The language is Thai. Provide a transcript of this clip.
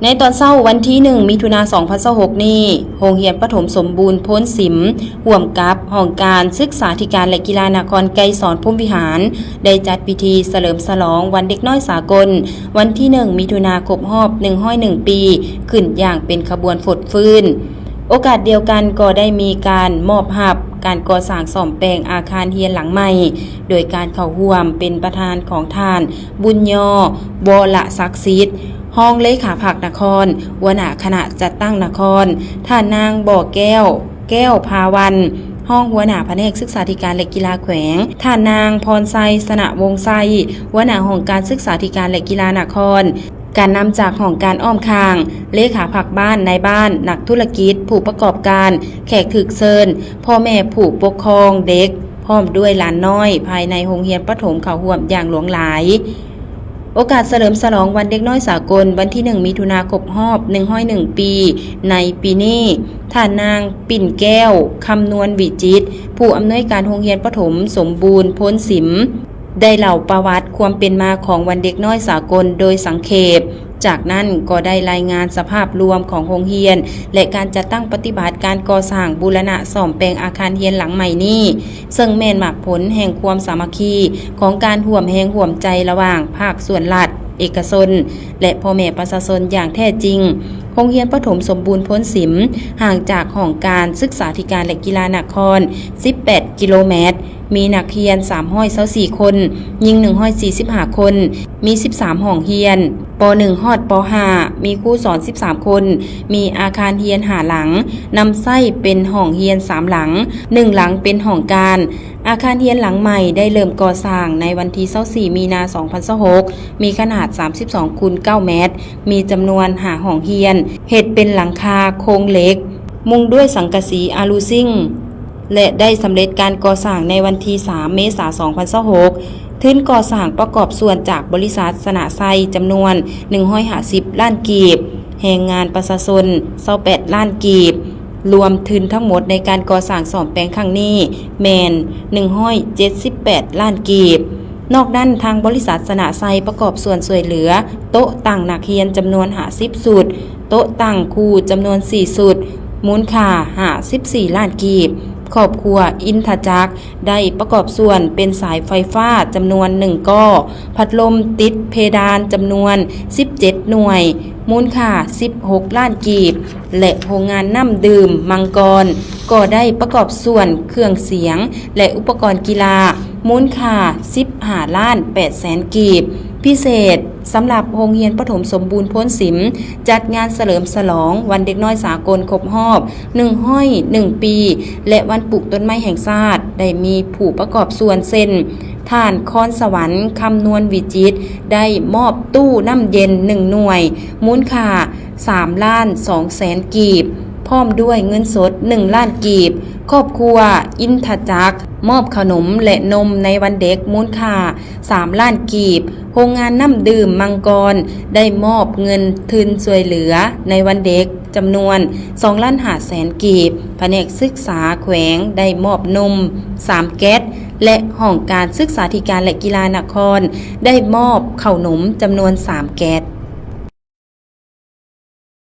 ในตอนเช้าวันที่1มิถุนายน2026นี้โรงเรียนประถมสมบูรณ์พ้นสิมร่วมกับห้องการศึกษาธิการและกีฬานครไกรสอนพรหมวิหารได้จัดพิธีเฉลิมฉลองวันเด็กน้อยสากลวันที่1มิถุนายนครบรอบ101 ปีขึ้นอย่างเป็นขบวนฝดฟื้นโอกาสเดียวกันก็ได้มีการมอบหับการก่อสร้างซ่อมแปลงอาคารเรียนหลังใหม่โดยการเข้าร่วมเป็นประธานของท่านบุญยอวรศักดิ์สิทธิ์ห้องเลขาภาคนครหัวหน้าคณะจัดตั้งนครท่านนางบ่อแก้วภาวันห้องหัวหน้าแผนกศึกษาธิการและกีฬาแขวงท่านนางพรไซสนะวงไซหัวหน้าห้องการศึกษาธิการและกีฬานครการนำจากห้องการอ้อมคางเลขาผักบ้านในบ้านนักธุรกิจผู้ประกอบการแขกถึกเชิญพ่อแม่ผู้ปกครองเด็กพร้อมด้วยหลานน้อยภายในโรงเรียนประถมเข้าร่วมอย่างหลวงหลายโอกาสเฉลิมฉลองวันเด็กน้อยสากลวันที่1มิถุนายนครบรอบ101 ปีในปีนี้ท่านนางปิ่นแก้วคำนวณวิจิตรผู้อำนวยการโรงเรียนประถมสมบูรณ์พ้นสิมได้เล่าประวัติความเป็นมาของวันเด็กน้อยสากลโดยสังเขปจากนั้นก็ได้รายงานสภาพรวมของโรงเรียนและการจัดตั้งปฏิบัติการก่อสร้างบูรณะซ่อมแปลงอาคารเรียนหลังใหม่นี้ซึ่งแม่นหมากผลแห่งความสามัคคีของการร่วมแรงร่วมใจระหว่างภาคส่วนรัฐเอกชนและพ่อแม่ประชาชนอย่างแท้จริงโรงเรียนประถมสมบูรณ์พ้นสิมห่างจากห้องการศึกษาธิการและกีฬานคร18 กิโลเมตรมีนักเรียน324 คนหญิง145 คนมี13ห้องเรียนป .1 ฮอดป .5 มีครูสอน13 คนมีอาคารเรียน5หลังนำไส้เป็นห้องเรียน3หลัง1หลังเป็นห้องการอาคารเรียนหลังใหม่ได้เริ่มก่อสร้างในวันที่24มีนาคม2026มีขนาด32 คูณ 9 เมตรมีจำนวน5ห้องเรียนเฮ็ดเป็นหลังคาโครงเหล็กมุงด้วยสังกะสีอะลูซิ่งและได้สำเร็จการก่อสร้างในวันที่3เมษายน2026ทุนก่อสร้างประกอบส่วนจากบริษัทสนะไซจำนวน150 ล้านกีบแรงงานประชาชน28 ล้านกีบรวมทุนทั้งหมดในการก่อสร้างซ่อมแปลงครั้งนี้แม่น178 ล้านกีบนอกนั้นทางบริษัทสนะไซประกอบส่วนช่วยเหลือโต๊ะตั้งนักเรียนจำนวน50สุดโต๊ะตั้งครูจำนวน4สุดมูลค่า54 ล้านกีบครอบครัวอินทจักรได้ประกอบส่วนเป็นสายไฟฟ้าจำนวน1ก้อพัดลมติดเพดานจำนวน17หน่วยมูลค่า16 ล้านกีบและโรงงานน้ำดื่มมังกรก็ได้ประกอบส่วนเครื่องเสียงและอุปกรณ์กีฬามูลค่า15 ล้าน8แสนกีบพิเศษสำหรับโรงเรียนประถมสมบูรณ์พ้นสิมจัดงานเฉลิมฉลองวันเด็กน้อยสากลครบรอบ101 ปีและวันปลูกต้นไม้แห่งชาติได้มีผู้ประกอบส่วนเซ็นท่านคอนสวรรค์คำนวณวิจิตรได้มอบตู้น้ำเย็น1หน่วยมูลค่า3 ล้าน2แสนกีบพร้อมด้วยเงินสด1 ล้านกีบครอบครัวอินทจักรมอบขนมและนมในวันเด็กมูลค่า3 ล้านกีบโรงงานน้ำดื่มมังกรได้มอบเงินทุนช่วยเหลือในวันเด็กจำนวน2 ล้าน5แสนกีบแผนกศึกษาแขวงได้มอบนม3 แก๊สและห้องการศึกษาธิการและกีฬานครได้มอบข้าวนมจำนวน3 แก๊ส